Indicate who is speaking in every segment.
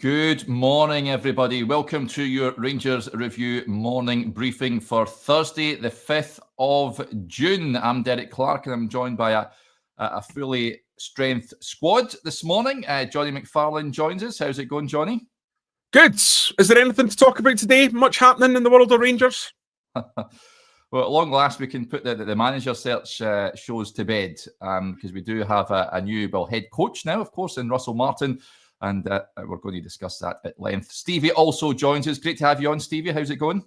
Speaker 1: Good morning, everybody. Welcome to your Rangers Review morning briefing for Thursday, the 5th of June. I'm Derek Clark, and I'm joined by a fully strength squad this morning. Johnny McFarlane joins us. How's it going, Johnny?
Speaker 2: Good. Is there anything to talk about today? Much happening in the world of Rangers?
Speaker 1: Well, at long last, we can put the manager search shows to bed because we do have a new head coach now, of course, in Russell Martin. And we're going to discuss that at length. Stevie also joins us. Great to have you on, Stevie. How's it going?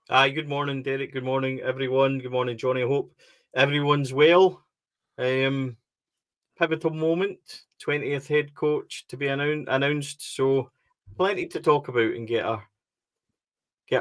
Speaker 3: Good morning, Derek. Good morning, everyone. Good morning, Johnny. I hope everyone's well. Pivotal moment, 20th head coach to be announced. So plenty to talk about and get our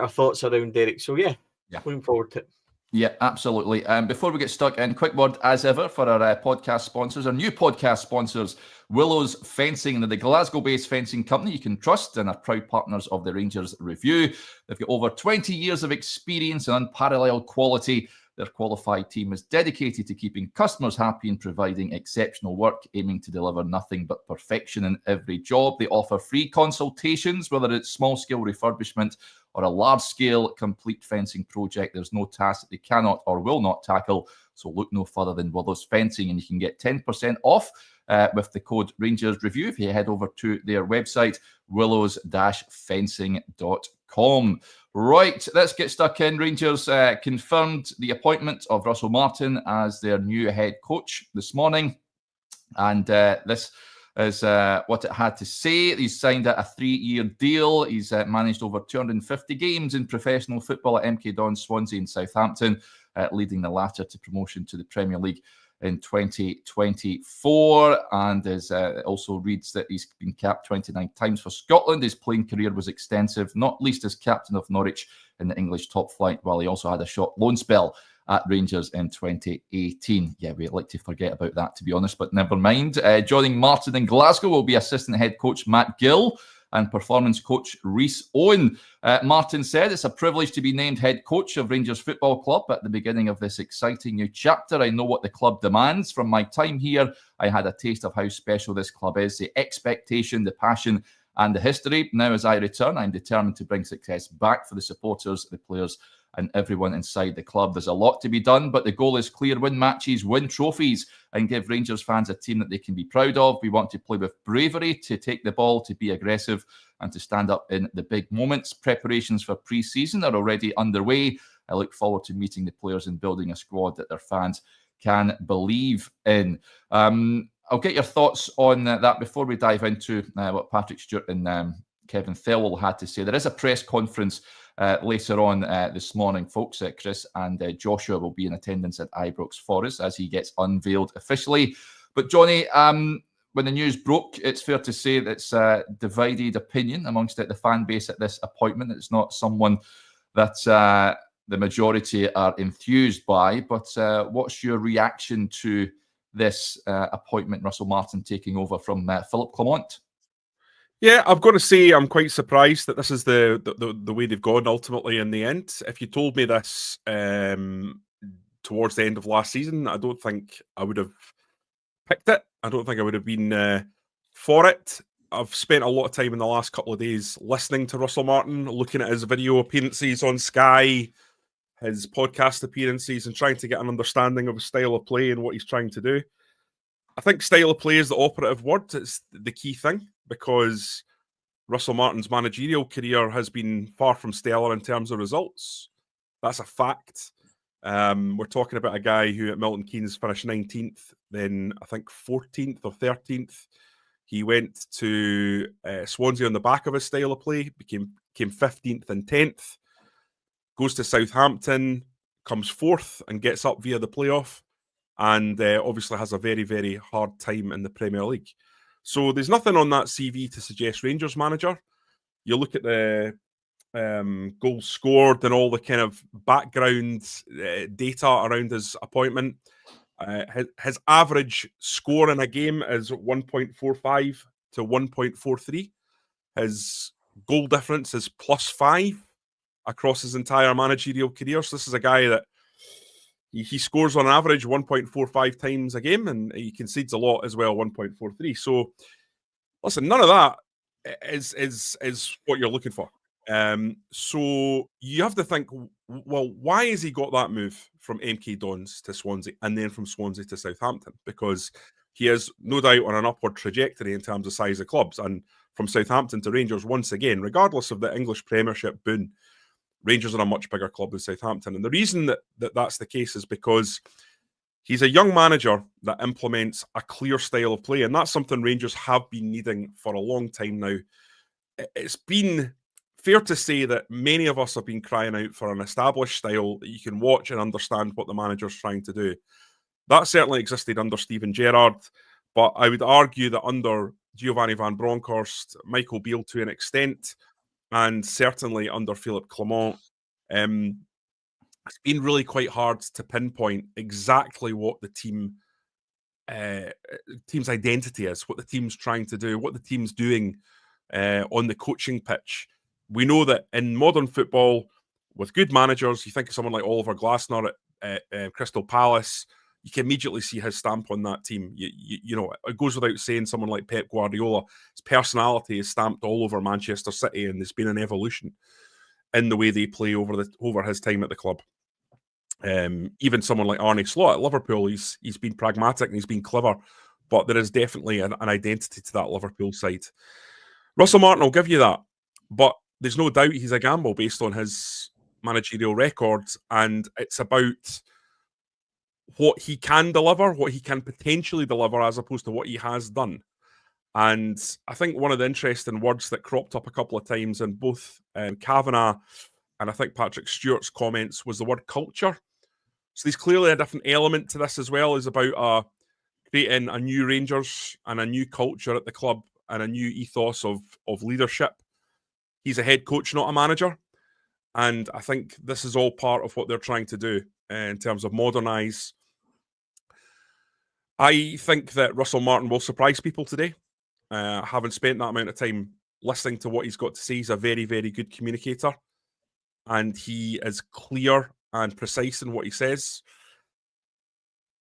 Speaker 3: thoughts around, Derek. So yeah, looking forward to it.
Speaker 1: Yeah, absolutely. Before we get stuck in, quick word as ever for our podcast sponsors, our new podcast sponsors, Willows Fencing. They're the Glasgow-based fencing company you can trust and are proud partners of the Rangers Review. They've got over 20 years of experience and unparalleled quality. Their qualified team is dedicated to keeping customers happy and providing exceptional work, aiming to deliver nothing but perfection in every job. They offer free consultations, whether it's small-scale refurbishment or a large-scale complete fencing project. There's no task that they cannot or will not tackle. So look no further than Willows Fencing, and you can get 10% off with the code Rangers Review if you head over to their website, willows-fencing.com. Right, let's get stuck in. Rangers confirmed the appointment of Russell Martin as their new head coach this morning. And this is what it had to say. He's signed a 3-year deal. He's managed over 250 games in professional football at MK Dons, Swansea and Southampton, leading the latter to promotion to the Premier League in 2024, and also reads that he's been capped 29 times for Scotland. His playing career was extensive, not least as captain of Norwich in the English top flight, while he also had a short loan spell at Rangers in 2018. Yeah, we like to forget about that, to be honest, but never mind. Joining Martin in Glasgow will be assistant head coach Matt Gill and performance coach Rhys Owen. Martin said, "It's a privilege to be named head coach of Rangers Football Club at the beginning of this exciting new chapter. I know what the club demands. From my time here, I had a taste of how special this club is, the expectation, the passion, and the history. Now, as I return, I'm determined to bring success back for the supporters, the players, and everyone inside the club. There's a lot to be done, but the goal is clear: win matches, win trophies, and give Rangers fans a team that they can be proud of. We want to play with bravery, to take the ball, to be aggressive, and to stand up in the big moments. Preparations for pre-season are already underway. I look forward to meeting the players and building a squad that their fans can believe in." I'll get your thoughts on that before we dive into what Patrick Stewart and Kevin Thirlwell had to say. There is a press conference later on this morning, folks. Chris and Joshua will be in attendance at Ibrox Forest as he gets unveiled officially. But Johnny, when the news broke, it's fair to say that it's divided opinion amongst the fan base at this appointment. It's not someone that the majority are enthused by. But what's your reaction to this appointment, Russell Martin taking over from Philippe Clement?
Speaker 2: Yeah, I've got to say I'm quite surprised that this is the way they've gone ultimately in the end. If you told me this towards the end of last season, I don't think I would have picked it. I don't think I would have been for it. I've spent a lot of time in the last couple of days listening to Russell Martin, looking at his video appearances on Sky, his podcast appearances, and trying to get an understanding of his style of play and what he's trying to do. I think style of play is the operative word. It's the key thing, because Russell Martin's managerial career has been far from stellar in terms of results. That's a fact. We're talking about a guy who at Milton Keynes finished 19th, then I think 14th or 13th. He went to Swansea on the back of his style of play, came 15th and 10th, goes to Southampton, comes 4th and gets up via the playoff, and obviously has a very, very hard time in the Premier League. So there's nothing on that CV to suggest Rangers manager. You look at the goals scored and all the kind of background data around his appointment. His average score in a game is 1.45 to 1.43. His goal difference is +5 across his entire managerial career. So this is a guy that he scores on average 1.45 times a game, and he concedes a lot as well, 1.43. So, listen, none of that is what you're looking for. So you have to think, well, why has he got that move from MK Dons to Swansea and then from Swansea to Southampton? Because he is no doubt on an upward trajectory in terms of size of clubs. And from Southampton to Rangers, once again, regardless of the English Premiership boon, Rangers are a much bigger club than Southampton. And the reason that's the case is because he's a young manager that implements a clear style of play. And that's something Rangers have been needing for a long time now. It's been fair to say that many of us have been crying out for an established style that you can watch and understand what the manager's trying to do. That certainly existed under Steven Gerrard, but I would argue that under Giovanni van Bronckhorst, Michael Beale to an extent, and certainly under Philippe Clement, it's been really quite hard to pinpoint exactly what the team's identity is, what the team's trying to do, what the team's doing on the coaching pitch. We know that in modern football, with good managers, you think of someone like Oliver Glasner at Crystal Palace, you can immediately see his stamp on that team. You know, it goes without saying, someone like Pep Guardiola, his personality is stamped all over Manchester City, and there's been an evolution in the way they play over his time at the club. Even someone like Arne Slot at Liverpool, he's been pragmatic and he's been clever, but there is definitely an identity to that Liverpool side. Russell Martin will give you that, but there's no doubt he's a gamble based on his managerial records, and it's about what he can deliver, what he can potentially deliver, as opposed to what he has done. And I think one of the interesting words that cropped up a couple of times in both Kavanagh and I think Patrick Stewart's comments was the word culture. So there's clearly a different element to this as well, is about creating a new Rangers and a new culture at the club and a new ethos of leadership. He's a head coach, not a manager. And I think this is all part of what they're trying to do in terms of modernise. I think that Russell Martin will surprise people today. Having spent that amount of time listening to what he's got to say, he's a very, very good communicator. And he is clear and precise in what he says.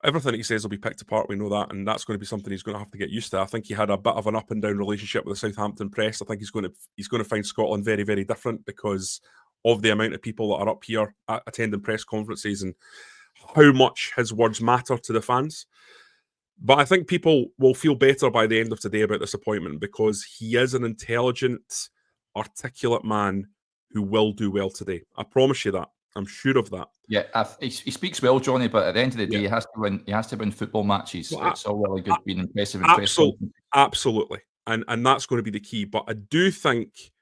Speaker 2: Everything he says will be picked apart, we know that, and that's going to be something he's going to have to get used to. I think he had a bit of an up and down relationship with the Southampton press. I think he's going to find Scotland very, very different because of the amount of people that are up here attending press conferences and how much his words matter to the fans. But I think people will feel better by the end of today about this appointment because he is an intelligent, articulate man who will do well today. I promise you that. I'm sure of that.
Speaker 1: Yeah, he speaks well, Johnny, but at the end of the day, he has to win. He has to win football matches. Well, it's all really good being impressive.
Speaker 2: Absolutely. And that's going to be the key. But I do think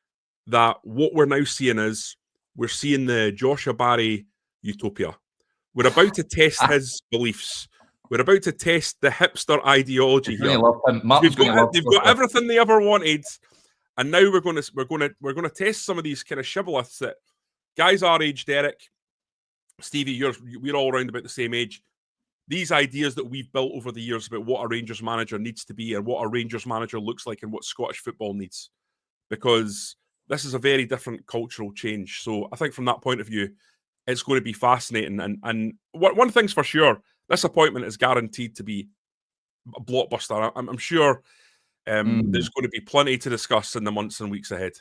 Speaker 2: that what we're now seeing is we're seeing the Joshua Barry utopia. We're about to test his beliefs. We're about to test the hipster ideology here. They've got everything they ever wanted, and now we're going to test some of these kind of shibboleths that guys our age, Derek, Stevie, we're all around about the same age. These ideas that we've built over the years about what a Rangers manager needs to be and what a Rangers manager looks like and what Scottish football needs, because this is a very different cultural change. So I think from that point of view, it's going to be fascinating. And one thing's for sure, this appointment is guaranteed to be a blockbuster. I'm sure there's going to be plenty to discuss in the months and weeks ahead.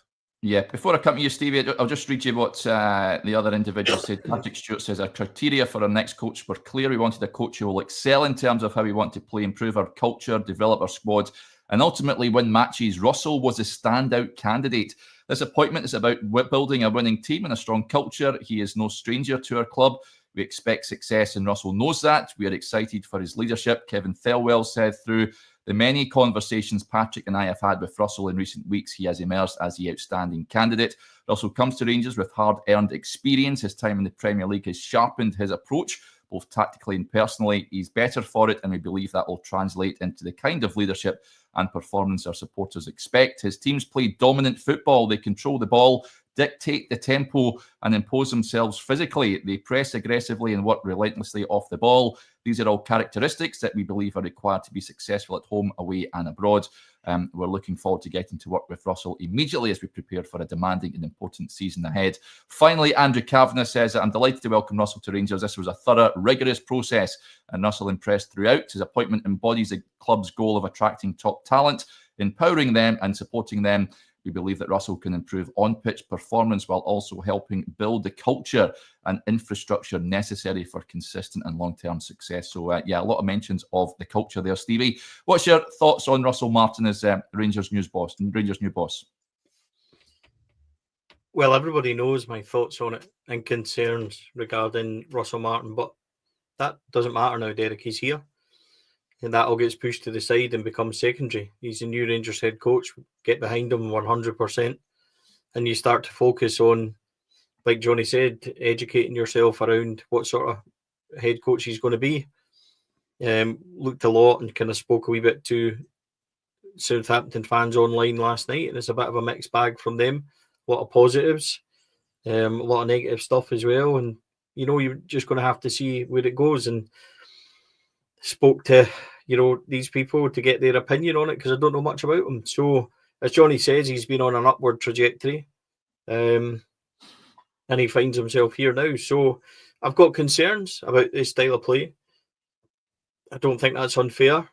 Speaker 1: Yeah, before I come to you, Stevie, I'll just read you what the other individual said. Patrick Stewart says, our criteria for our next coach were clear. We wanted a coach who will excel in terms of how we want to play, improve our culture, develop our squad, and ultimately win matches. Russell was a standout candidate. This appointment is about building a winning team and a strong culture. He is no stranger to our club. We expect success, and Russell knows that. We are excited for his leadership. Kevin Thelwell said, through the many conversations Patrick and I have had with Russell in recent weeks, he has emerged as the outstanding candidate. Russell comes to Rangers with hard-earned experience. His time in the Premier League has sharpened his approach, both tactically and personally. He's better for it, and we believe that will translate into the kind of leadership and performance our supporters expect. His teams play dominant football. They control the ball, dictate the tempo, and impose themselves physically. They press aggressively and work relentlessly off the ball. These are all characteristics that we believe are required to be successful at home, away, and abroad. We're looking forward to getting to work with Russell immediately as we prepare for a demanding and important season ahead. Finally, Andrew Kavanagh says, I'm delighted to welcome Russell to Rangers. This was a thorough, rigorous process, and Russell impressed throughout. His appointment embodies the club's goal of attracting top talent, empowering them and supporting them We believe that Russell can improve on-pitch performance while also helping build the culture and infrastructure necessary for consistent and long-term success. So, yeah, a lot of mentions of the culture there. Stevie, what's your thoughts on Russell Martin as Rangers' new boss?
Speaker 3: Well, everybody knows my thoughts on it and concerns regarding Russell Martin, but that doesn't matter now, Derek. He's here. And that all gets pushed to the side and becomes secondary. He's the new Rangers head coach. Get behind him 100%. And you start to focus on, like Jonny said, educating yourself around what sort of head coach he's going to be. Looked a lot and kind of spoke a wee bit to Southampton fans online last night, and it's a bit of a mixed bag from them. A lot of positives, a lot of negative stuff as well. And, you know, you're just going to have to see where it goes. And spoke to, you know, these people to get their opinion on it because I don't know much about them. So, as Jonny says, he's been on an upward trajectory, and he finds himself here now. So, I've got concerns about his style of play. I don't think that's unfair,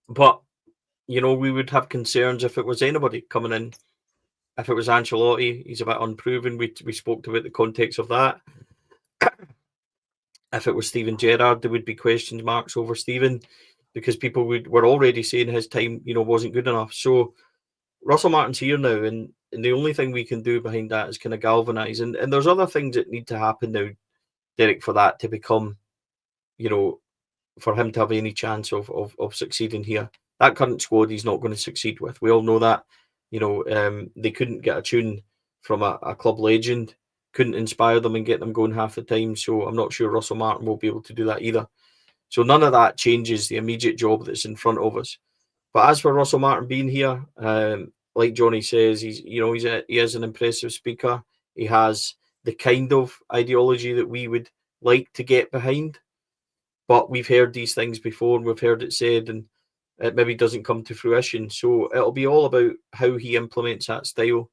Speaker 3: but you know, we would have concerns if it was anybody coming in. If it was Ancelotti, he's a bit unproven. We spoke about the context of that. If it was Steven Gerrard, there would be question marks over Steven because people were already saying his time, you know, wasn't good enough. So Russell Martin's here now, and the only thing we can do behind that is kind of galvanise. And there's other things that need to happen now, Derek, for that to become, you know, for him to have any chance of succeeding here. That current squad he's not going to succeed with. We all know that. You know, they couldn't get a tune from a club legend. Couldn't inspire them and get them going half the time. So I'm not sure Russell Martin will be able to do that either. So none of that changes the immediate job that's in front of us. But as for Russell Martin being here, like Jonny says, he is an impressive speaker. He has the kind of ideology that we would like to get behind. But we've heard these things before and we've heard it said, and it maybe doesn't come to fruition. So it'll be all about how he implements that style.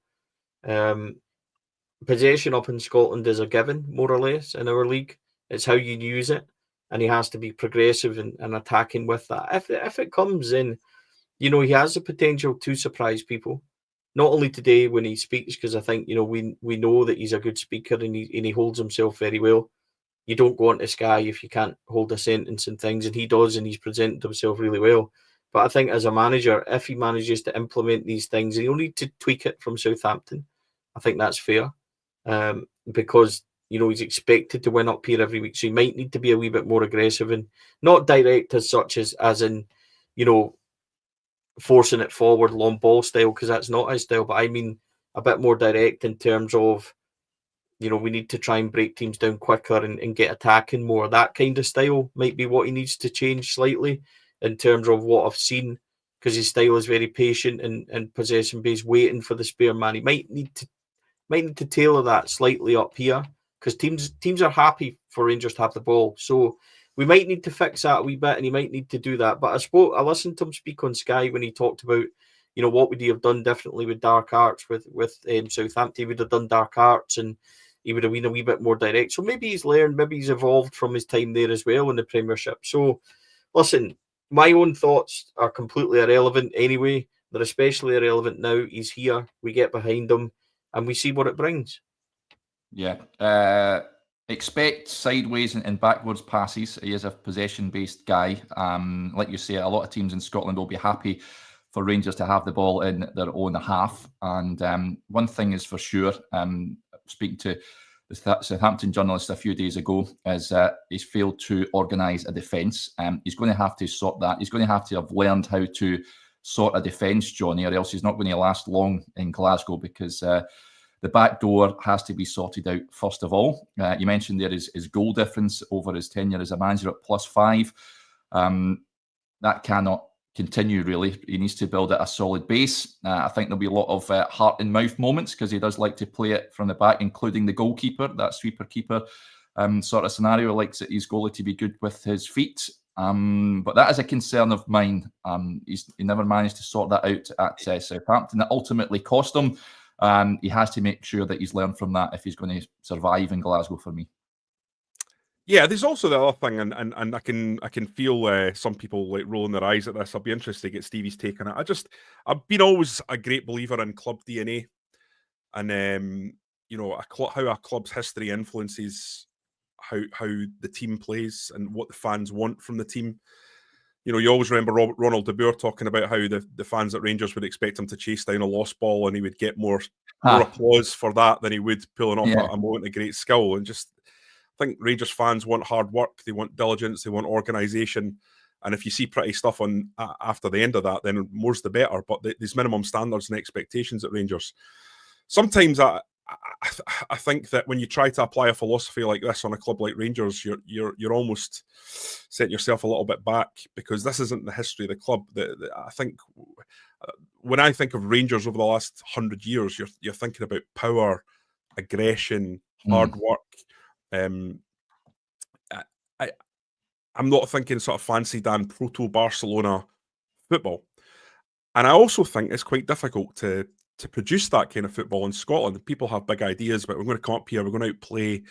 Speaker 3: Possession up in Scotland is a given, more or less, in our league. It's how you use it, and he has to be progressive and attacking with that. If it comes in, you know, he has the potential to surprise people. Not only today when he speaks, because I think, you know, we know that he's a good speaker and he holds himself very well. You don't go onto Sky if you can't hold a sentence and things, and he does, and he's presented himself really well. But I think as a manager, if he manages to implement these things, and he'll need to tweak it from Southampton, I think that's fair. Because, you know, he's expected to win up here every week. So he might need to be a wee bit more aggressive and not direct as such as in, you know, forcing it forward, long ball style, because that's not his style. But I mean a bit more direct in terms of, you know, we need to try and break teams down quicker and get attacking more. That kind of style might be what he needs to change slightly in terms of what I've seen, because his style is very patient and possession based, waiting for the spare man. He might need to tailor that slightly up here, because teams are happy for Rangers to have the ball. So we might need to fix that a wee bit, and he might need to do that. But I listened to him speak on Sky when he talked about, you know, what would he have done differently with dark arts with Southampton. He would have done dark arts, and he would have been a wee bit more direct. So maybe he's learned, maybe he's evolved from his time there as well in the Premiership. So listen, my own thoughts are completely irrelevant anyway. They're especially irrelevant now. He's here. We get behind him, and we see what it brings.
Speaker 1: Yeah. Expect sideways and backwards passes. He is a possession-based guy. Like you say, a lot of teams in Scotland will be happy for Rangers to have the ball in their own half. And one thing is for sure, speaking to the Southampton journalist a few days ago, is he's failed to organise a defence. He's going to have to sort that. He's going to have learned how to sort a defence, Jonny, or else he's not going to last long in Glasgow, because the back door has to be sorted out first of all. You mentioned there is his goal difference over his tenure as a manager at +5. That cannot continue, really. He needs to build a solid base. I think there'll be a lot of heart in mouth moments, because he does like to play it from the back, including the goalkeeper, that sweeper keeper sort of scenario. Likes it, his goalie to be good with his feet. But that is a concern of mine. He never managed to sort that out at Southampton. That ultimately cost him. He has to make sure that he's learned from that if he's going to survive in Glasgow, for me.
Speaker 2: Yeah, there's also the other thing, and I can feel some people like rolling their eyes at this. I'll be interested to get Stevie's take on it. I've been always a great believer in club DNA, and how a club's history influences how the team plays and what the fans want from the team. You always remember Ronald de Boer talking about how the fans at Rangers would expect him to chase down a lost ball, and he would get more applause for that than he would pulling off a moment of great skill. And just, I think Rangers fans want hard work, they want diligence, they want organisation. And if you see pretty stuff on after the end of that, then more's the better. But there's minimum standards and expectations at Rangers. Sometimes I think that when you try to apply a philosophy like this on a club like Rangers, you're almost setting yourself a little bit back, because this isn't the history of the club. I think when I think of Rangers over the last 100 years, you're thinking about power, aggression, hard work. I'm not thinking sort of fancy Dan proto Barcelona football, and I also think it's quite difficult to produce that kind of football in Scotland. People have big ideas, but we're going to come up here, we're going to outplay,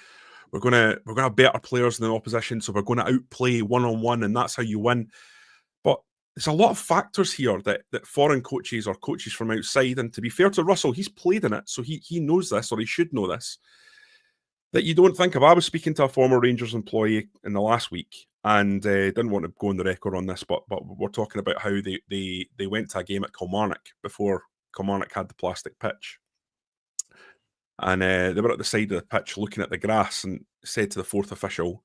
Speaker 2: we're going to have better players than the opposition, so we're going to outplay one-on-one, and that's how you win. But there's a lot of factors here that foreign coaches or coaches from outside, and to be fair to Russell, he's played in it, so he knows this, or he should know this, that you don't think of. I was speaking to a former Rangers employee in the last week, and didn't want to go on the record on this, but we're talking about how they went to a game at Kilmarnock before Kilmarnock had the plastic pitch, and they were at the side of the pitch looking at the grass, and said to the fourth official,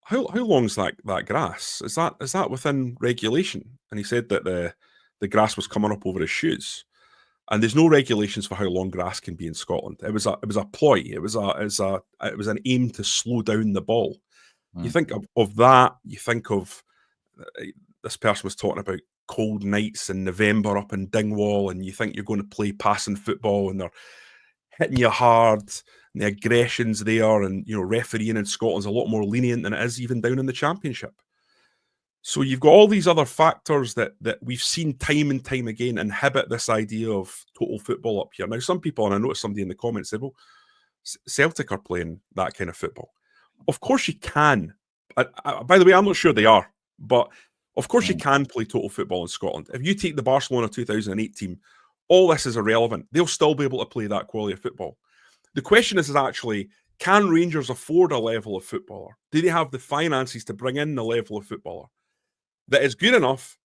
Speaker 2: "How long's that grass? Is that within regulation?" And he said that the grass was coming up over his shoes, and there's no regulations for how long grass can be in Scotland. It was a ploy. It was an aim to slow down the ball. You think of that. You think of this person was talking about cold nights in November up in Dingwall, and you think you're going to play passing football, and they're hitting you hard, and the aggression's there, and refereeing in Scotland's a lot more lenient than it is even down in the Championship. So you've got all these other factors that we've seen time and time again inhibit this idea of total football up here. Now, some people, and I noticed somebody in the comments said, well, Celtic are playing that kind of football. Of course you can. By the way, I'm not sure they are, but of course you can play total football in Scotland. If you take the Barcelona 2008 team, all this is irrelevant. They'll still be able to play that quality of football. The question is actually, can Rangers afford a level of footballer? Do they have the finances to bring in the level of footballer that is good enough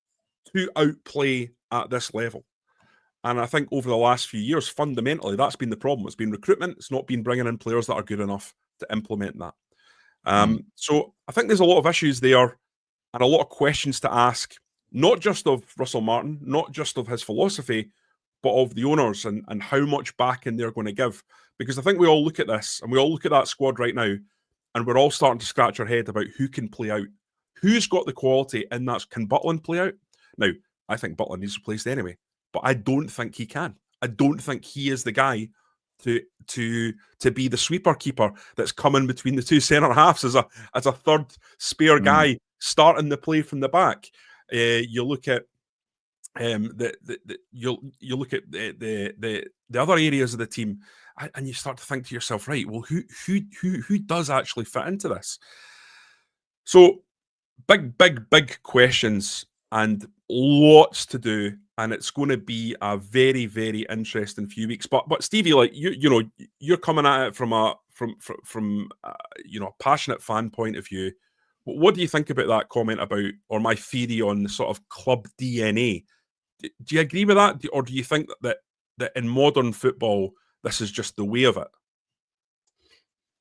Speaker 2: to outplay at this level? And I think over the last few years, fundamentally, that's been the problem. It's been recruitment. It's not been bringing in players that are good enough to implement that. So I think there's a lot of issues there and a lot of questions to ask, not just of Russell Martin, not just of his philosophy, but of the owners and how much backing they're going to give. Because I think we all look at this, and we all look at that squad right now, and we're all starting to scratch our head about who can play out. Who's got the quality in that? Can Butland play out? Now, I think Butland needs replaced anyway, but I don't think he can. I don't think he is the guy to be the sweeper keeper that's coming between the two centre halves as a third spare guy starting the play from the back. You look at you look at the other areas of the team, and you start to think to yourself, right? Well, who does actually fit into this? So big questions and lots to do, and it's going to be a very, very interesting few weeks. But Stevie, like you're coming at it from a passionate fan point of view. What do you think about that comment about, or my theory on the sort of club DNA? Do you agree with that, or do you think that in modern football this is just the way of it?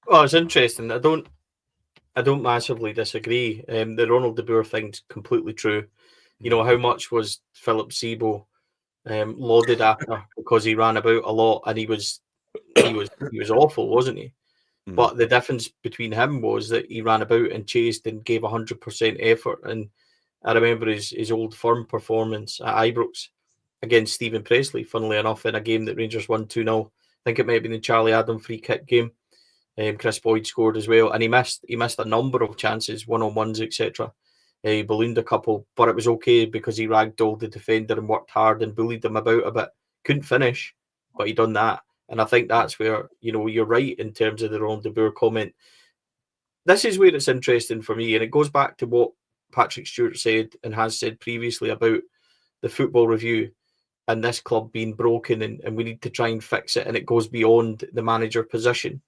Speaker 3: Well, it's interesting. I don't massively disagree. The Ronald de Boer thing's completely true. How much was Philip Sebo lauded after because he ran about a lot, and he was awful, wasn't he? But the difference between him was that he ran about and chased and gave 100% effort. And I remember his old firm performance at Ibrox against Stephen Presley, funnily enough, in a game that Rangers won 2-0. I think it might have been the Charlie Adam free kick game. Chris Boyd scored as well, and he missed a number of chances, one-on-ones, etc. He ballooned a couple, but it was okay because he ragdolled the defender and worked hard and bullied them about a bit. Couldn't finish, but he done that. And I think that's where, you're right in terms of the Ronald de Boer comment. this is where it's interesting for me, and it goes back to what Patrick Stewart said and has said previously about the football review and this club being broken, and we need to try and fix it, and it goes beyond the manager position.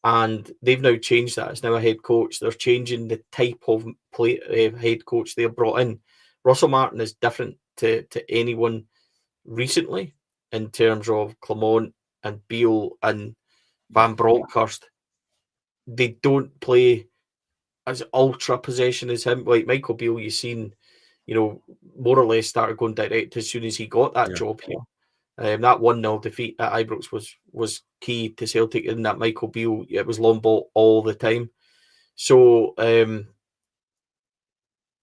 Speaker 3: And they've now changed that. It's now a head coach. They're changing the type of head coach they've brought in. Russell Martin is different to anyone recently in terms of Clement and Beale and Van Bronckhorst. They don't play as ultra possession as him. Like Michael Beale, you've seen, more or less started going direct as soon as he got that job here. That 1-0 defeat at Ibrox was key to Celtic in that Michael Beale. It was long ball all the time. So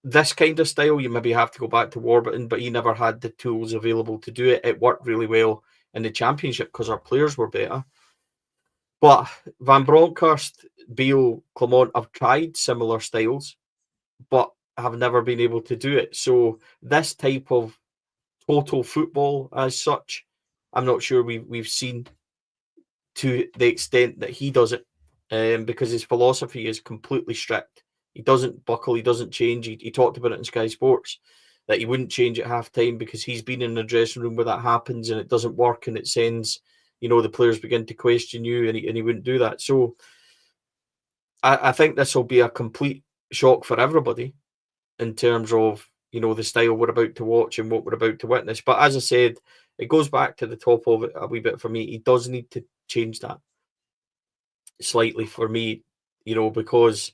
Speaker 3: this kind of style, you maybe have to go back to Warburton, but he never had the tools available to do it. It worked really well in the Championship because our players were better. But Van Bronckhorst, Beale, Clement have tried similar styles, but have never been able to do it. So this type of total football as such, I'm not sure we've seen to the extent that he does it, because his philosophy is completely strict. He doesn't buckle, he doesn't change. He talked about it in Sky Sports, that he wouldn't change at half-time because he's been in a dressing room where that happens and it doesn't work, and it sends, the players begin to question you, and he wouldn't do that. So I think this will be a complete shock for everybody in terms of, the style we're about to watch and what we're about to witness. But as I said, it goes back to the top of it a wee bit for me. He does need to change that slightly for me, because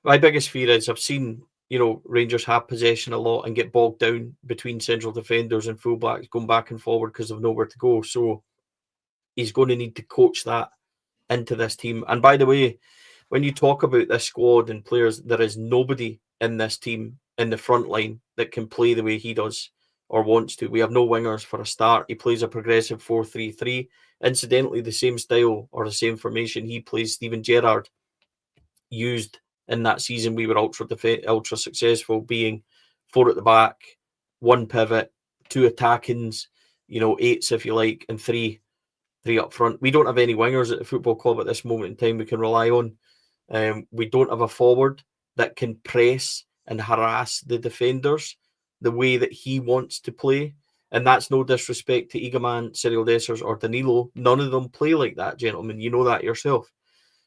Speaker 3: my biggest fear is I've seen, Rangers have possession a lot and get bogged down between central defenders and fullbacks going back and forward because they've nowhere to go. So he's going to need to coach that into this team. And by the way, when you talk about this squad and players, there is nobody in this team in the front line that can play the way he does or wants to. We have no wingers for a start. He plays a progressive 4-3-3. Incidentally, the same style or the same formation he plays, Steven Gerrard used in that season. We were ultra successful, being 4 at the back, 1 pivot, 2 attackings, 8s if you like, and 3 up front. We don't have any wingers at the football club at this moment in time we can rely on. We don't have a forward that can press and harass the defenders the way that he wants to play. And that's no disrespect to Eagleman, Cyril Dessers, or Danilo. None of them play like that, gentlemen. You know that yourself.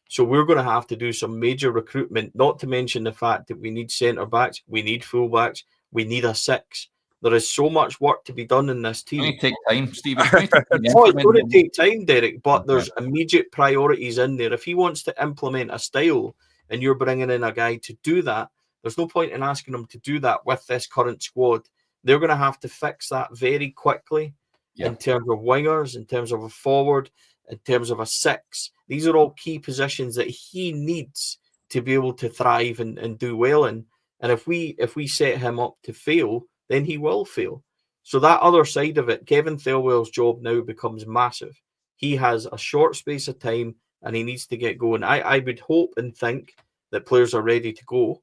Speaker 3: So we're going to have to do some major recruitment, not to mention the fact that we need centre-backs, we need full-backs, we need a 6. There is so much work to be done in this team.
Speaker 1: It's going to take time, Stephen.
Speaker 3: It's going to take time, Derek, but there's immediate priorities in there. If he wants to implement a style and you're bringing in a guy to do that, there's no point in asking him to do that with this current squad. They're going to have to fix that very quickly in terms of wingers, in terms of a forward, in terms of a 6. These are all key positions that he needs to be able to thrive and do well in. And if we set him up to fail, then he will fail. So that other side of it, Kevin Thelwell's job now becomes massive. He has a short space of time and he needs to get going. I would hope and think that players are ready to go.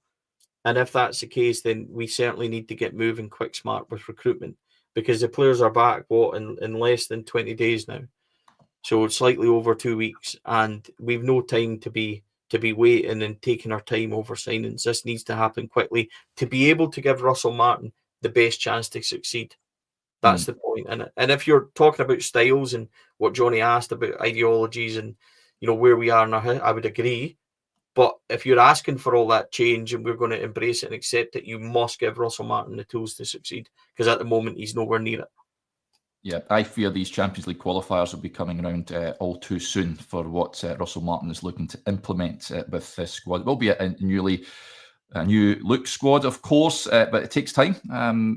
Speaker 3: And if that's the case, then we certainly need to get moving quick, smart with recruitment, because the players are back, in less than 20 days now. So it's slightly over 2 weeks, and we've no time to be waiting and taking our time over signings. This needs to happen quickly to be able to give Russell Martin the best chance to succeed. That's the point in it. And if you're talking about styles and what Johnny asked about ideologies and where we are now, I would agree. But if you're asking for all that change and we're going to embrace it and accept it, you must give Russell Martin the tools to succeed, because at the moment he's nowhere near it.
Speaker 1: Yeah, I fear these Champions League qualifiers will be coming around all too soon for what Russell Martin is looking to implement with this squad. It will be a new look squad, of course, but it takes time.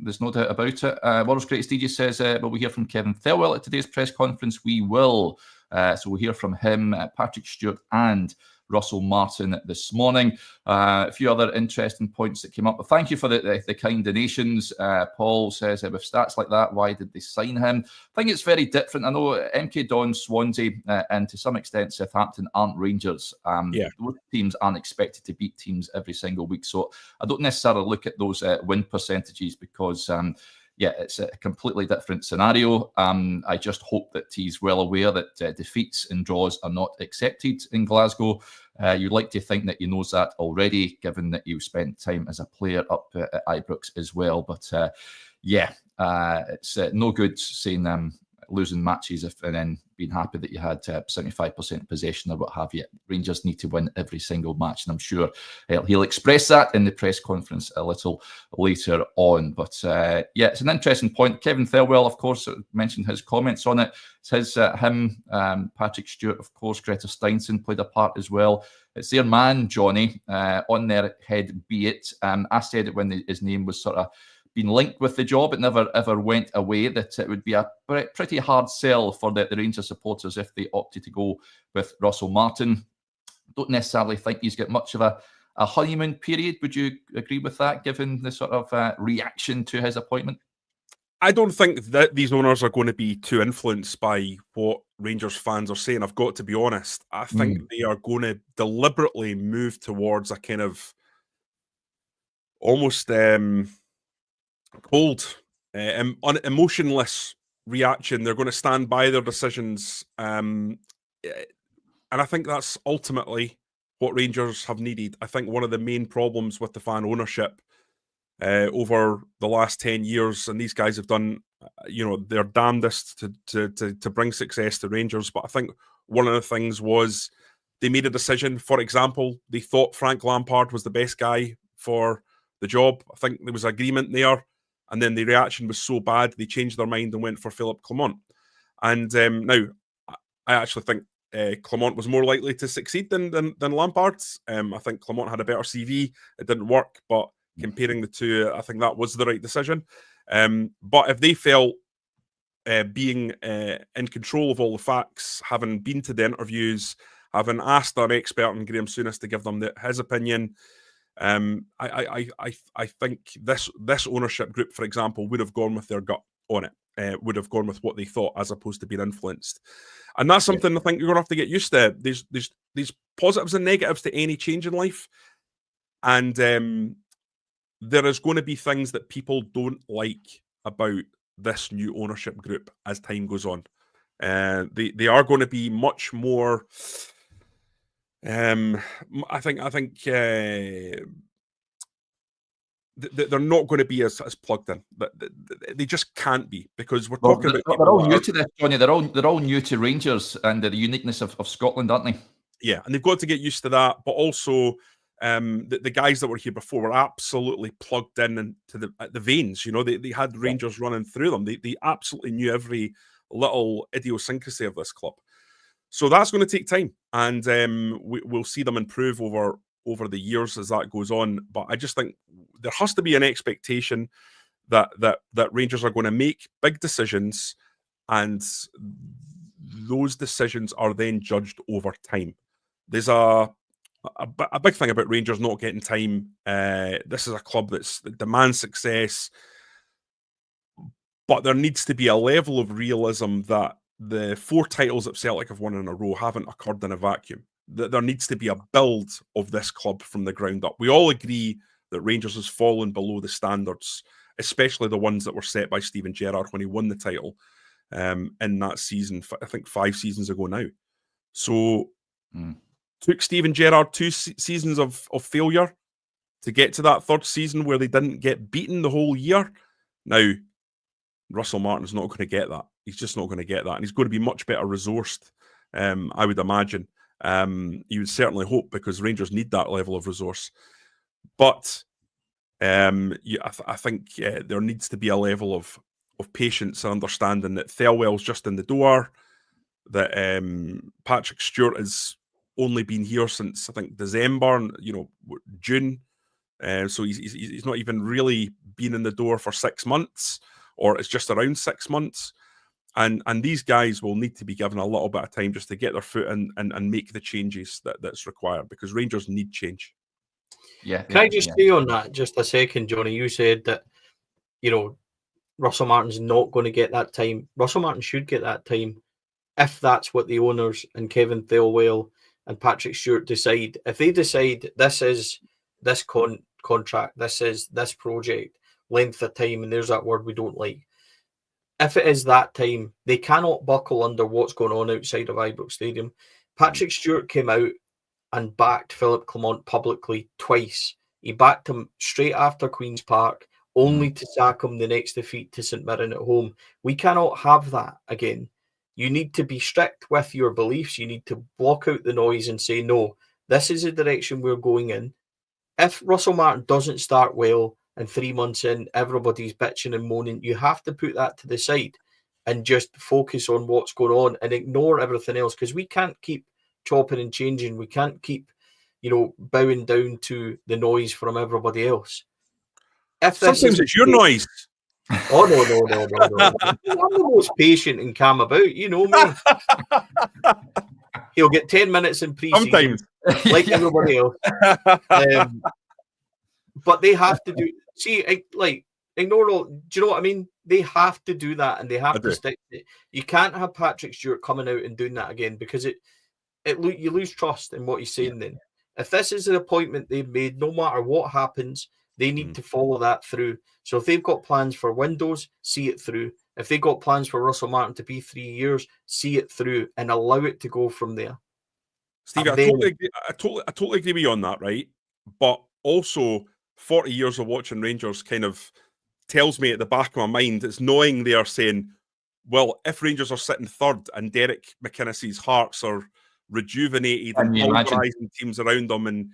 Speaker 1: There's no doubt about it. World's Greatest DJ says, will we hear from Kevin Thelwell at today's press conference? We will. So we'll hear from him, Patrick Stewart and Russell Martin this morning. A few other interesting points that came up. But thank you for the kind donations. Paul says, with stats like that, why did they sign him? I think it's very different. I know MK Dons, Swansea, and to some extent Southampton aren't Rangers. Those teams aren't expected to beat teams every single week. So I don't necessarily look at those win percentages, because yeah, it's a completely different scenario. I just hope that he's well aware that defeats and draws are not accepted in Glasgow. You'd like to think that he knows that already, given that you spent time as a player up at Ibrox as well. But yeah, it's no good saying losing matches and then being happy that you had 75% possession or what have you. Rangers need to win every single match, and I'm sure he'll express that in the press conference a little later on. But yeah, it's an interesting point. Kevin Thelwell, of course, mentioned his comments on it. It says him, Patrick Stewart, of course, Greta Steinson played a part as well. It's their man, Jonny, on their head be it. I said it when his name was sort of been linked with the job. It never ever went away, that it would be a pretty hard sell for the Rangers supporters if they opted to go with Russell Martin. Don't necessarily think he's got much of a honeymoon period. Would you agree with that, given the sort of reaction to his appointment?
Speaker 2: I don't think that these owners are going to be too influenced by what Rangers fans are saying. I've got to be honest. I think they are going to deliberately move towards a kind of almost cold, emotionless reaction. They're going to stand by their decisions. And I think that's ultimately what Rangers have needed. I think one of the main problems with the fan ownership over the last 10 years, and these guys have done, their damnedest to bring success to Rangers. But I think one of the things was they made a decision. For example, they thought Frank Lampard was the best guy for the job. I think there was agreement there. And then the reaction was so bad, they changed their mind and went for Philippe Clement. And now, I actually think Clement was more likely to succeed than Lampard. I think Clement had a better CV. It didn't work, but comparing the two, I think that was the right decision. But if they felt being in control of all the facts, having been to the interviews, having asked an expert in Graham Souness to give them his opinion, I think this ownership group, for example, would have gone with their gut on it, would have gone with what they thought as opposed to being influenced. And that's something I think you're going to have to get used to. There's positives and negatives to any change in life. And there is going to be things that people don't like about this new ownership group as time goes on. They are going to be much more... I think they're not going to be as plugged in. They just can't be, because we're talking about.
Speaker 1: They're all new to this, Jonny. They're all new to Rangers and the uniqueness of Scotland, aren't they? Yeah,
Speaker 2: and they've got to get used to that. But also, the guys that were here before were absolutely plugged in into the veins. They had Rangers running through them. They absolutely knew every little idiosyncrasy of this club. So that's going to take time, and we'll see them improve over the years as that goes on. But I just think there has to be an expectation that Rangers are going to make big decisions, and those decisions are then judged over time. There's a big thing about Rangers not getting time. This is a club that demands success, but there needs to be a level of realism that the 4 titles that Celtic have won in a row haven't occurred in a vacuum. That there needs to be a build of this club from the ground up. We all agree that Rangers has fallen below the standards, especially the ones that were set by Steven Gerrard when he won the title in that season, I think 5 seasons ago now. So took Steven Gerrard 2 seasons of failure to get to that 3rd season where they didn't get beaten the whole year. Now, Russell Martin's not going to get that. He's just not going to get that. And he's going to be much better resourced, I would imagine. You would certainly hope, because Rangers need that level of resource. But I think there needs to be a level of patience and understanding that Thelwell's just in the door, that Patrick Stewart has only been here since, I think, December, June. So he's not even really been in the door for 6 months, or it's just around 6 months. And these guys will need to be given a little bit of time just to get their foot in and make the changes that's required, because Rangers need change.
Speaker 3: Can I just say on that just a second, Jonny? You said that, Russell Martin's not going to get that time. Russell Martin should get that time if that's what the owners and Kevin Thelwell and Patrick Stewart decide. If they decide this is this contract, this is this project, length of time, and there's that word we don't like. If it is that time, they cannot buckle under what's going on outside of Ibrox Stadium. Patrick Stewart came out and backed Philip Clement publicly twice. He backed him straight after Queen's Park, only to sack him the next defeat to St Mirren at home. We cannot have that again. You need to be strict with your beliefs. You need to block out the noise and say, no, this is the direction we're going in. If Russell Martin doesn't start well and 3 months in, everybody's bitching and moaning, you have to put that to the side and just focus on what's going on and ignore everything else, because we can't keep chopping and changing. We can't keep, bowing down to the noise from everybody else.
Speaker 2: Sometimes it's your noise.
Speaker 3: Oh, no. I'm the most patient and calm about, you know me. He'll get 10 minutes in pre-season, like everybody else. But they have to do, ignore all, do you know what I mean? They have to do that, and they have to stick to it. You can't have Patrick Stewart coming out and doing that again, because you lose trust in what he's saying then. If this is an appointment they've made, no matter what happens, they need to follow that through. So if they've got plans for windows, see it through. If they've got plans for Russell Martin to be 3 years, see it through and allow it to go from there.
Speaker 2: Steve, I totally agree with you on that, right? But also 40 years of watching Rangers kind of tells me at the back of my mind, it's knowing they are saying, well, if Rangers are sitting third and Derek McInnes's Hearts are rejuvenated and pulverising teams around them and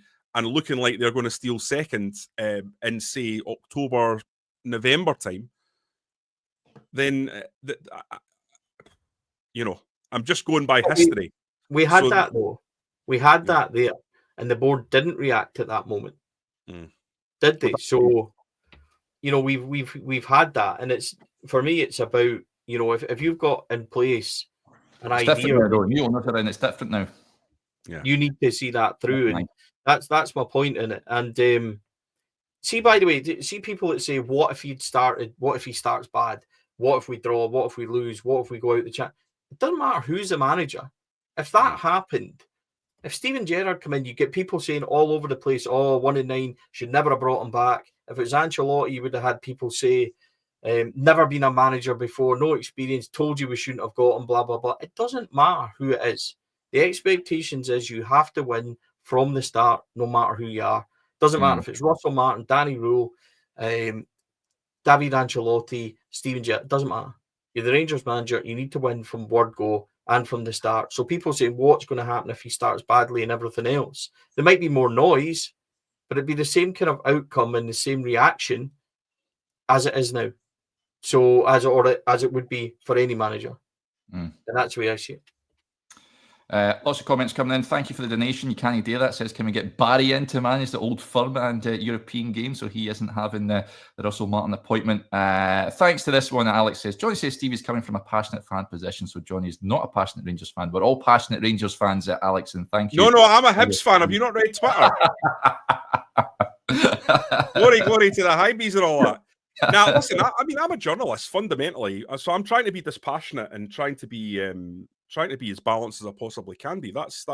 Speaker 2: looking like they're going to steal second in, say, October, November time, then, I'm just going by history.
Speaker 3: We had that, though. We had that there, and the board didn't react at that moment. Did they? So, we've had that, and it's, for me, it's about, if you've got in place an idea.
Speaker 1: It's different now, though. It's different now.
Speaker 2: Yeah.
Speaker 3: You need to see that through, and that's my point in it. And see, by the way, see people that say, "What if he'd started? What if he starts bad? What if we draw? What if we lose? What if we go out the chat?" It doesn't matter who's the manager. If that happened, if Steven Gerrard come in, you get people saying all over the place, "Oh, 1-9 should never have brought him back." If it was Ancelotti, you would have had people say, "Never been a manager before, no experience, told you we shouldn't have got him." Blah blah blah. It doesn't matter who it is. The expectations is you have to win from the start, no matter who you are. Doesn't matter if it's Russell Martin, Danny Rule, David Ancelotti, Steven Gerrard. Doesn't matter. You're the Rangers manager. You need to win from word go and from the start. So people saying, what's going to happen if he starts badly and everything else? There might be more noise, but it'd be the same kind of outcome and the same reaction as it is now. So as it would be for any manager. And that's the way I see it.
Speaker 1: Lots of comments coming in. Thank you for the donation. You can't do that. Says, can we get Barry in to manage the Old Firm and European games so he isn't having the Russell Martin appointment? Thanks to this one, Alex says, Johnny says Stevie's coming from a passionate fan position, so Johnny is not a passionate Rangers fan. We're all passionate Rangers fans, Alex, and thank you.
Speaker 2: No, I'm a Hibs fan. Have you not read Twitter? glory to the Hibees and all that. Now, listen, I'm a journalist fundamentally, so I'm trying to be dispassionate and trying to be as balanced as I possibly can be. That's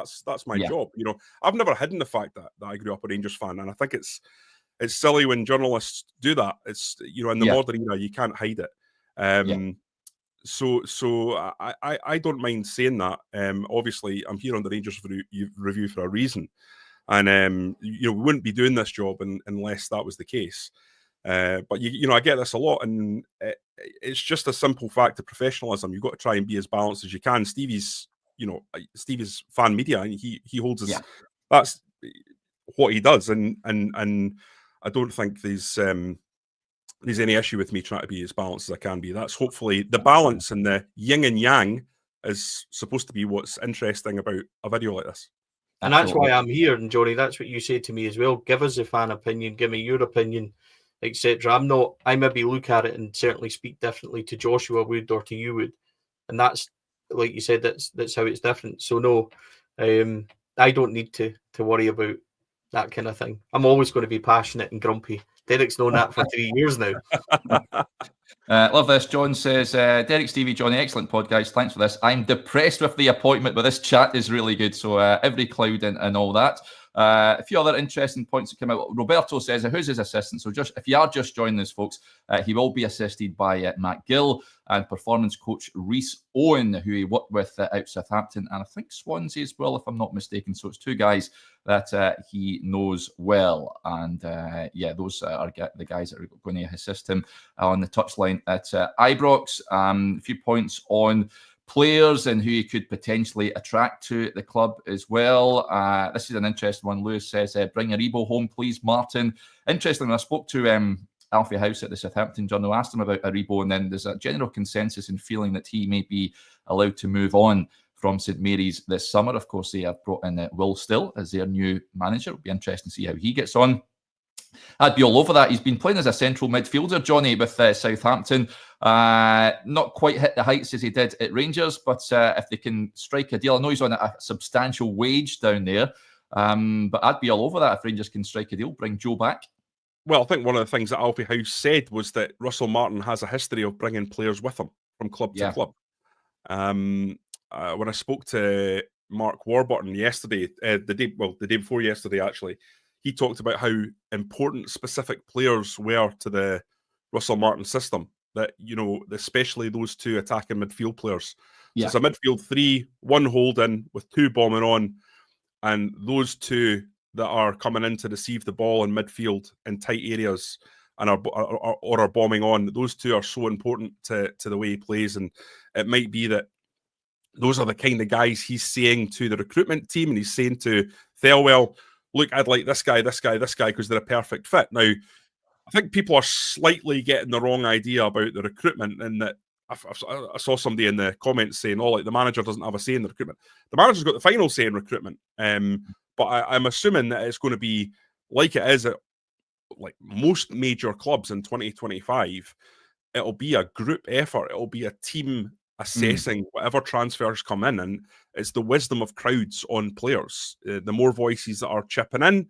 Speaker 2: my job. I've never hidden the fact that I grew up a Rangers fan, and I think it's silly when journalists do that. It's in the modern era you can't hide it. So I don't mind saying that. Obviously, I'm here on the Rangers review for a reason, and we wouldn't be doing this job unless that was the case. But I get this a lot, and it's just a simple fact of professionalism. You've got to try and be as balanced as you can. Stevie's fan media, and he holds us. That's what he does, and I don't think there's any issue with me trying to be as balanced as I can be. That's hopefully the balance and the yin and yang is supposed to be what's interesting about a video like this.
Speaker 3: And that's why I'm here. And Johnny, that's what you say to me as well. Give us a fan opinion. Give me your opinion, etc. I maybe look at it and certainly speak differently to Joshua would or to you would, and that's, like you said, that's how it's different. So no, I don't need to worry about that kind of thing. I'm always going to be passionate and grumpy. Derek's known that for 3 years now.
Speaker 1: Love this. John says, Derek, Stevie, Johnny, excellent pod, guys. Thanks for this. I'm depressed with the appointment, but this chat is really good. So every cloud and all that. A few other interesting points that came out. Roberto says, who's his assistant? So just if you are just joining us, folks, he will be assisted by Matt Gill and performance coach Rhys Owen, who he worked with out Southampton and I think Swansea as well, if I'm not mistaken. So it's two guys that he knows well. And those are the guys that are going to assist him on the touchline at Ibrox. A few points on players and who you could potentially attract to the club as well. This is an interesting one. Lewis says, bring Aribo home, please, Martin. Interestingly, I spoke to Alfie House at the Southampton Journal, asked him about Aribo, and then there's a general consensus and feeling that he may be allowed to move on from St Mary's this summer. Of course, they have brought in Will Still as their new manager. It'll be interesting to see how he gets on. I'd be all over that. He's been playing as a central midfielder, Johnny, with Southampton. Not quite hit the heights as he did at Rangers, but if they can strike a deal, I know he's on a substantial wage down there, but I'd be all over that if Rangers can strike a deal, bring Joe back.
Speaker 2: Well, I think one of the things that Alfie House said was that Russell Martin has a history of bringing players with him from club to club. When I spoke to Mark Warburton yesterday, the day before yesterday, actually, he talked about how important specific players were to the Russell Martin system. That, you know, especially those two attacking midfield players. So it's a midfield three, one holding with two bombing on, and those two that are coming in to receive the ball in midfield in tight areas and are bombing on. Those two are so important to the way he plays, and it might be that those are the kind of guys he's saying to the recruitment team, and he's saying to Thelwell, look, I'd like this guy, because they're a perfect fit. Now, I think people are slightly getting the wrong idea about the recruitment, and that I saw somebody in the comments saying, oh, like the manager doesn't have a say in the recruitment. The manager's got the final say in recruitment. But I'm assuming that it's going to be like it is at like most major clubs in 2025. It'll be a group effort. It'll be a team assessing whatever transfers come in, and it's the wisdom of crowds on players. The more voices that are chipping in,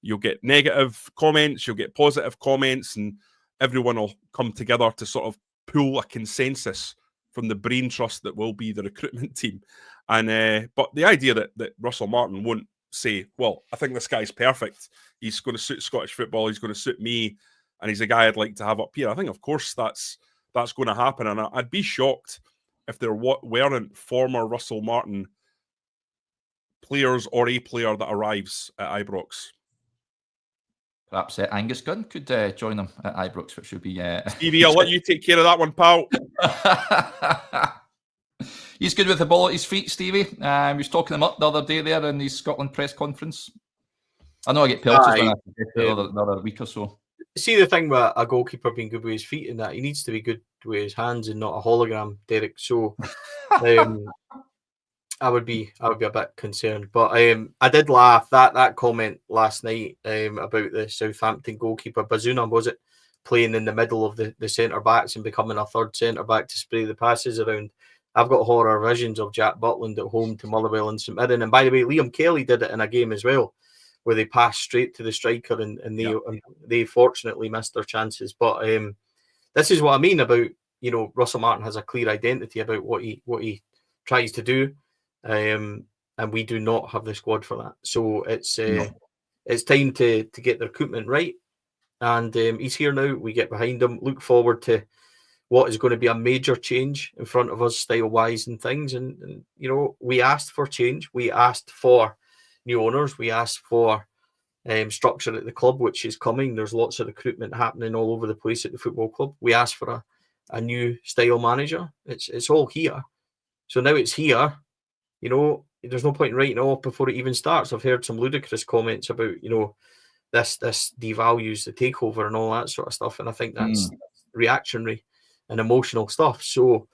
Speaker 2: you'll get negative comments, you'll get positive comments, and everyone will come together to sort of pull a consensus from the brain trust that will be the recruitment team. And but the idea that Russell Martin won't say, well, I think this guy's perfect, he's going to suit Scottish football, he's going to suit me, and he's a guy I'd like to have up here. I think, of course, that's going to happen, and I'd be shocked if there weren't former Russell Martin players or a player that arrives at Ibrox.
Speaker 1: Perhaps Angus Gunn could join them at Ibrox, which would be...
Speaker 2: Stevie, I'll let you take care of that one, pal.
Speaker 1: He's good with the ball at his feet, Stevie. He was talking him up the other day there in the Scotland press conference. I know I get pelted when I forget the other week or so.
Speaker 3: See, the thing with a goalkeeper being good with his feet and that, he needs to be good with his hands and not a hologram, Derek. So I would be a bit concerned. But I did laugh that comment last night about the Southampton goalkeeper, Bazuna, was it, playing in the middle of the centre backs and becoming a third centre back to spray the passes around. I've got horror visions of Jack Butland at home to Motherwell and St Mirren. And by the way, Liam Kelly did it in a game as well, where they passed straight to the striker and they fortunately missed their chances. But this is what I mean about, you know, Russell Martin has a clear identity about what he tries to do, and we do not have the squad for that. So it's time to get the recruitment right, and he's here now. We get behind him. Look forward to what is going to be a major change in front of us, style-wise and things. And you know, we asked for change. We asked for new owners. We asked for structure at the club, which is coming. There's lots of recruitment happening all over the place at the football club. We asked for a new style manager. It's all here. So now it's here. You know, there's no point in writing it off before it even starts. I've heard some ludicrous comments about, you know, this devalues the takeover and all that sort of stuff. And I think that's reactionary and emotional stuff. So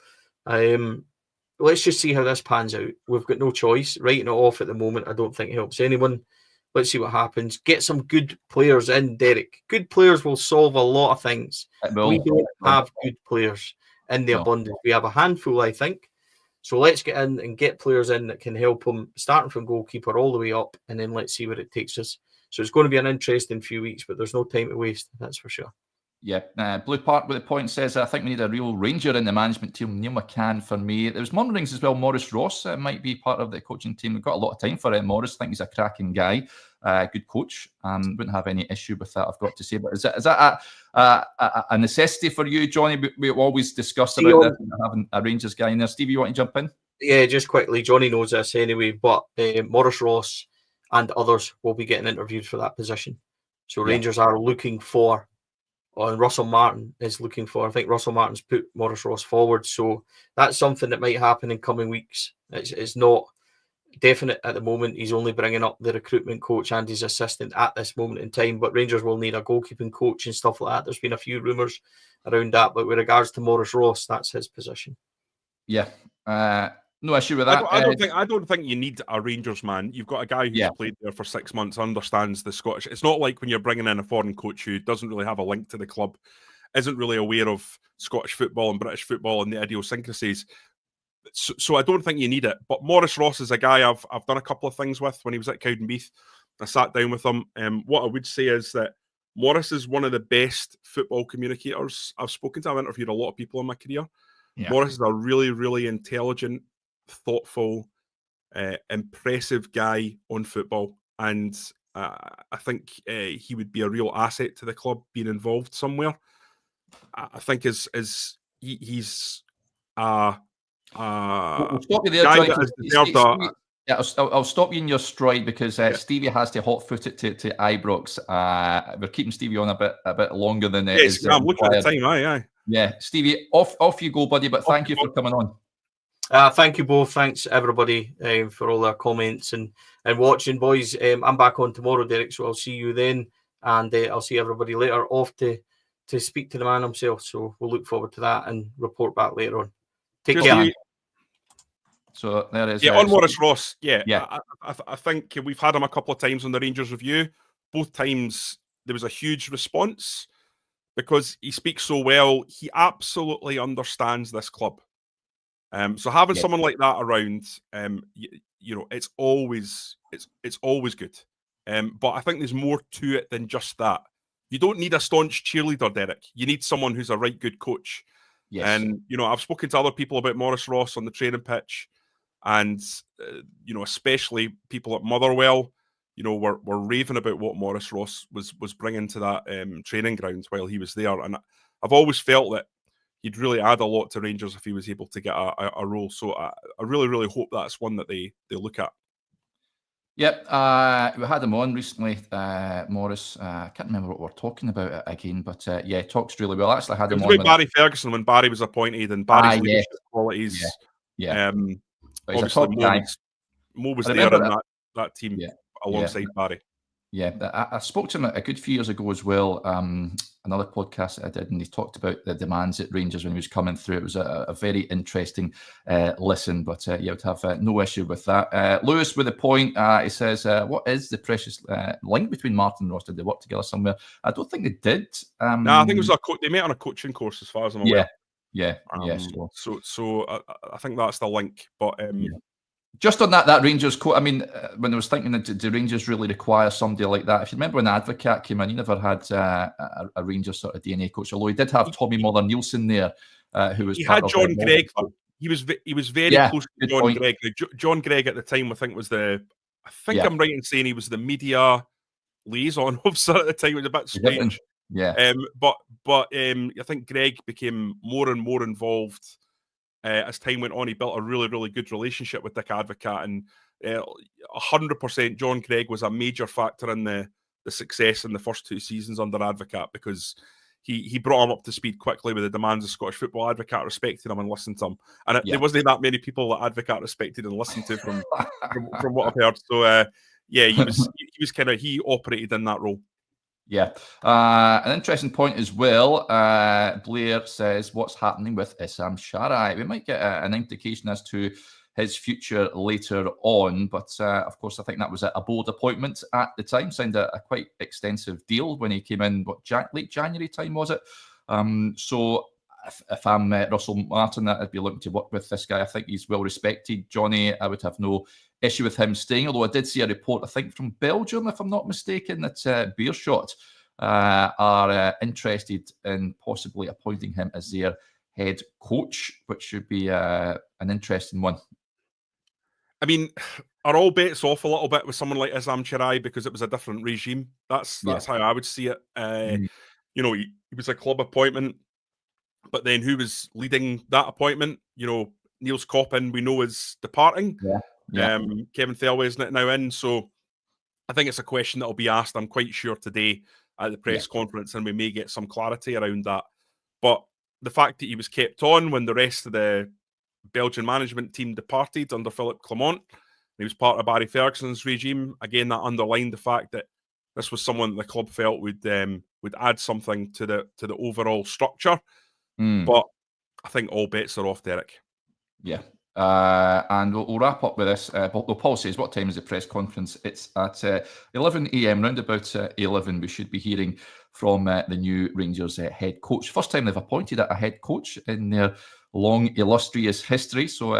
Speaker 3: let's just see how this pans out. We've got no choice. Writing it off at the moment, I don't think helps anyone. Let's see what happens. Get some good players in, Derek. Good players will solve a lot of things. We don't have good players in the abundance. We have a handful, I think. So let's get in and get players in that can help them, starting from goalkeeper all the way up, and then let's see where it takes us. So it's going to be an interesting few weeks, but there's no time to waste, that's for sure.
Speaker 1: Blue Park with the point says, I think we need a real Ranger in the management team. Neil McCann for me. There was murmurings as well. Maurice Ross might be part of the coaching team. We've got a lot of time for Maurice. I think he's a cracking guy, good coach. Wouldn't have any issue with that, I've got to say. But is that a necessity for you, Johnny? We always discuss about this, having a Rangers guy in there. Stevie, you want to jump in?
Speaker 3: Yeah, just quickly. Johnny knows this anyway, but Maurice Ross and others will be getting interviewed for that position. So Rangers are looking for, and Russell Martin is looking for, I think Russell Martin's put Maurice Ross forward. So that's something that might happen in coming weeks. It's not definite at the moment. He's only bringing up the recruitment coach and his assistant at this moment in time. But Rangers will need a goalkeeping coach and stuff like that. There's been a few rumours around that. But with regards to Maurice Ross, that's his position.
Speaker 1: Yeah. No issue with that.
Speaker 2: I don't think you need a Rangers man. You've got a guy who's played there for 6 months, understands the Scottish. It's not like when you're bringing in a foreign coach who doesn't really have a link to the club, isn't really aware of Scottish football and British football and the idiosyncrasies. So I don't think you need it. But Maurice Ross is a guy I've done a couple of things with when he was at Cowdenbeath. I sat down with him. What I would say is that Maurice is one of the best football communicators I've spoken to. I've interviewed a lot of people in my career. Yeah. Maurice is a really, really intelligent, thoughtful, impressive guy on football, and I think he would be a real asset to the club being involved somewhere. I think he's
Speaker 1: we'll stop you there, Johnny. I'll stop you in your stride because Stevie has to hot foot it to Ibrox. We're keeping Stevie on a bit longer than it is.
Speaker 2: I'm looking at the time. Aye.
Speaker 1: Yeah, Stevie, off you go, buddy. But thank you for coming on.
Speaker 3: Thank you both. Thanks everybody for all their comments and watching, boys. I'm back on tomorrow, Derek, so I'll see you then, and I'll see everybody later. Off to speak to the man himself, so we'll look forward to that and report back later on. Take care.
Speaker 1: So there is.
Speaker 2: Yeah, on Maurice Ross. Yeah. I think we've had him a couple of times on the Rangers Review. Both times there was a huge response because he speaks so well. He absolutely understands this club. So having someone like that around, it's always good. But I think there's more to it than just that. You don't need a staunch cheerleader, Derek. You need someone who's a right good coach. Yes. And I've spoken to other people about Maurice Ross on the training pitch, and especially people at Motherwell, were raving about what Maurice Ross was bringing to that training ground while he was there. And I've always felt that he'd really add a lot to Rangers if he was able to get a role. So I really, really hope that's one that they look at.
Speaker 1: Yep, we had him on recently, Maurice. I can't remember what we're talking about again, but he talks really well. Actually, I had him on with
Speaker 2: Barry Ferguson when Barry was appointed, and Barry's leadership qualities.
Speaker 1: Yeah.
Speaker 2: Obviously, Mo was there in that team alongside Barry.
Speaker 1: Yeah, I spoke to him a good few years ago as well. Another podcast that I did, and he talked about the demands at Rangers when he was coming through. It was a very interesting listen, but I would have no issue with that. Lewis with a point, he says, what is the precious link between Martin and Ross? Did they work together somewhere? I don't think they did.
Speaker 2: No, I think it was they met on a coaching course as far as I'm aware.
Speaker 1: Yeah.
Speaker 2: So I think that's the link. But
Speaker 1: just on that Rangers quote, I mean, when I was thinking that do Rangers really require somebody like that? If you remember when Advocat came in, he never had a Rangers sort of DNA coach, although he did have Tommy Muller-Nielsen there, who was.
Speaker 2: He had John Gregg. He was very close to John Gregg. John Gregg at the time, I think, was I'm right in saying he was the media liaison officer at the time. It was a bit strange.
Speaker 1: Yeah.
Speaker 2: But I think Gregg became more and more involved. As time went on, he built a really, really good relationship with Dick Advocat, and 100% John Gregg was a major factor in the success in the first 2 seasons under Advocat, because he brought him up to speed quickly with the demands of Scottish football. Advocat respected him and listened to him, and there wasn't that many people that Advocat respected and listened to from what I've heard. So he operated in that role.
Speaker 1: Yeah. An interesting point as well. Blair says, what's happening with Issam Sharai? We might get an indication as to his future later on. But, of course, I think that was a bold appointment at the time. Signed a quite extensive deal when he came in, late January time, was it? So if I'm Russell Martin, I'd be looking to work with this guy. I think he's well respected. Johnny, I would have no issue with him staying, although I did see a report, I think from Belgium, if I'm not mistaken, that Beerschot are interested in possibly appointing him as their head coach, which should be an interesting one.
Speaker 2: I mean, are all bets off a little bit with someone like Isam Chirai because it was a different regime? That's how I would see it. You know, he was a club appointment, but then who was leading that appointment? You know, Niels Coppin, we know, is departing. Kevin Thelway's now in, so I think it's a question that will be asked, I'm quite sure, today at the press conference, and we may get some clarity around that. But the fact that he was kept on when the rest of the Belgian management team departed under Philippe Clement, he was part of Barry Ferguson's regime. Again, that underlined the fact that this was someone the club felt would add something to the overall structure. But I think all bets are off, Derek.
Speaker 1: Yeah. And we'll wrap up with this. Paul says, what time is the press conference? It's at 11 a.m, round about 11. We should be hearing from the new Rangers head coach. First time they've appointed a head coach in their long, illustrious history. So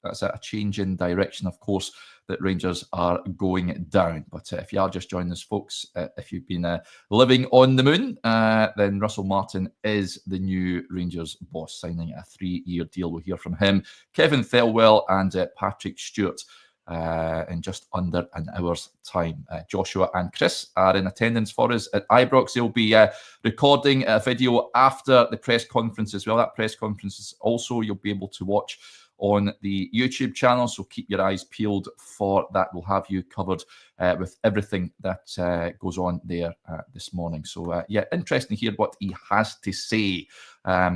Speaker 1: that's a change in direction, of course, that Rangers are going down. But if you are just joining us, folks, if you've been living on the moon, then Russell Martin is the new Rangers boss, signing a 3-year deal. We'll hear from him, Kevin Thelwell and Patrick Stewart in just under an hour's time. Joshua and Chris are in attendance for us at Ibrox. They'll be recording a video after the press conference as well. That press conference is also, you'll be able to watch on the YouTube channel, so keep your eyes peeled for that. We'll have you covered with everything that goes on there this morning. So interesting to hear what he has to say. A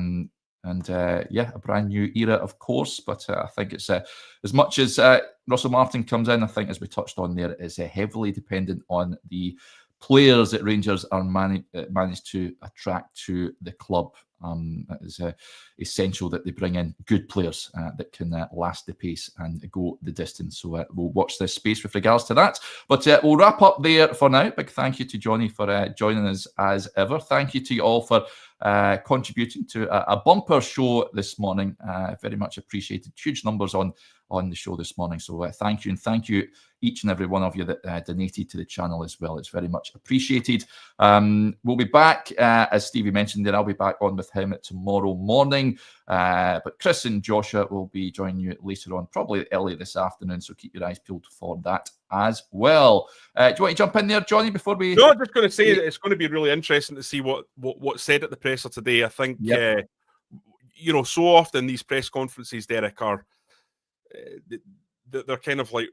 Speaker 1: brand new era, of course, but I think it's as much as Russell Martin comes in, I think, as we touched on there, is heavily dependent on the players that Rangers are managed to attract to the club. It is essential that they bring in good players that can last the pace and go the distance. So we'll watch this space with regards to that. But we'll wrap up there for now. Big thank you to Jonny for joining us as ever. Thank you to you all for contributing to a bumper show this morning. Very much appreciated. Huge numbers on the show this morning. So thank you, and thank you each and every one of you that donated to the channel as well. It's very much appreciated. We'll be back, as Stevie mentioned there, I'll be back on with him tomorrow morning. But Chris and Joshua will be joining you later on, probably early this afternoon, so keep your eyes peeled for that as well. Do you want to jump in there, Jonny, before we...
Speaker 2: No, I'm just going to say that it's going to be really interesting to see what's said at the presser today. I think, so often these press conferences, Derek, are... they're kind of like...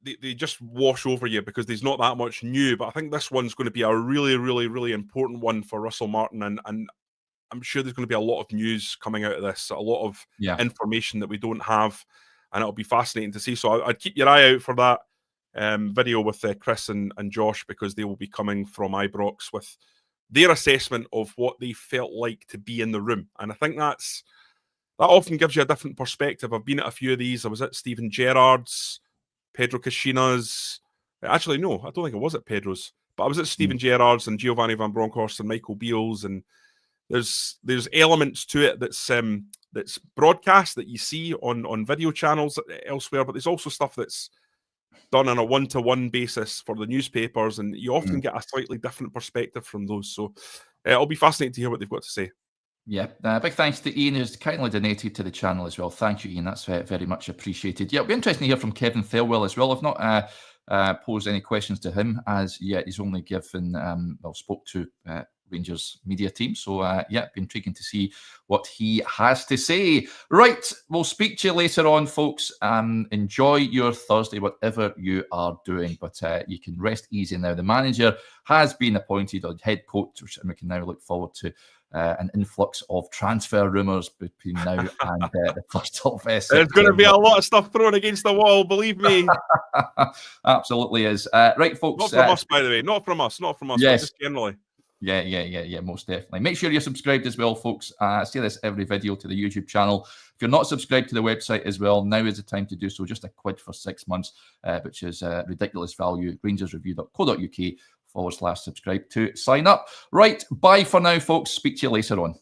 Speaker 2: They just wash over you because there's not that much new. But I think this one's going to be a really, really, really important one for Russell Martin. And I'm sure there's going to be a lot of news coming out of this, a lot of information that we don't have. And it'll be fascinating to see. So I'd keep your eye out for that video with Chris and Josh, because they will be coming from Ibrox with their assessment of what they felt like to be in the room. And I think that often gives you a different perspective. I've been at a few of these. I was at Steven Gerrard's, Pedro Cachina's. Actually, no, I don't think I was at Pedro's, but I was at Steven Gerrard's and Giovanni Van Bronckhorst and Michael Beale's, and there's elements to it that's broadcast that you see on video channels elsewhere, but there's also stuff that's done on a one-to-one basis for the newspapers, and you often get a slightly different perspective from those. So it'll be fascinating to hear what they've got to say.
Speaker 1: Yeah, big thanks to Ian, who's kindly donated to the channel as well. Thank you, Ian. That's very much appreciated. Yeah, it'll be interesting to hear from Kevin Thelwell as well. I've not posed any questions to him as yet. He's only spoke to Rangers media team. So, it'll be intriguing to see what he has to say. Right, we'll speak to you later on, folks. Enjoy your Thursday, whatever you are doing. But you can rest easy now. The manager has been appointed on head coach, and we can now look forward to an influx of transfer rumours between now and the 1st of September.
Speaker 2: There's going to be a lot of stuff thrown against the wall, believe me.
Speaker 1: Absolutely is. Right, folks.
Speaker 2: Not from us, by the way. Not from us,
Speaker 1: yes.
Speaker 2: But just generally.
Speaker 1: Yeah, most definitely. Make sure you're subscribed as well, folks. I say this every video to the YouTube channel. If you're not subscribed to the website as well, now is the time to do so. Just a quid for 6 months, which is ridiculous value. rangersreview.co.uk/subscribe to sign up. Right, bye for now, folks. Speak to you later on.